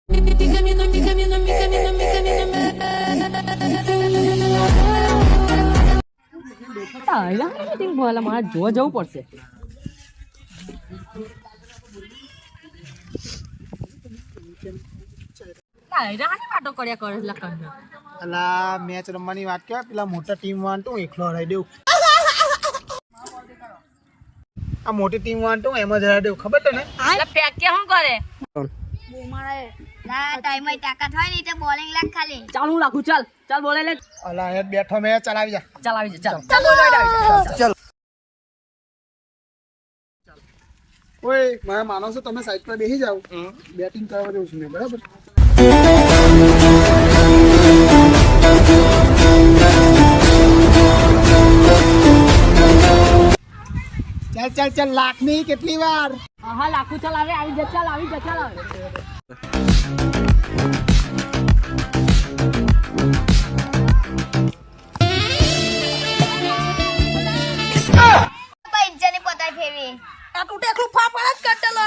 મારે જોવા જવું પડશે. વાતો કર્યા કરે અલા મેચ રમવાની વાત કેવાય પેલા મોટા ટીમ વાળા તું એકલો હરાઈ દેવું. આ મોટી ટીમ વાળા તું એમ જ હરાઈ દેવું ખબર તને? પેક કે શું કરે ચાલ હું રાખું. ચાલ ચાલ બોલે લે. અલા હેડ બેઠો મેચ ચલાવી જા. ચાલ આવી જા. ચાલ ચાલ. ઓય મારા માનો છો તમે સાઈડ પર બેસી જાઓ. બેટિંગ કરવા જઉં છું મેં બરાબર. ચાલ ચાલ ચાલ લાખની કેટલી વાર? હા લાખું. ચાલ આવે આવી જા. ચાલ આવી જા. ચાલ આવે. પૈસાની પોતાઈ ફેરવી આ તું ટેકલું ફાફડા જ કરતેલો.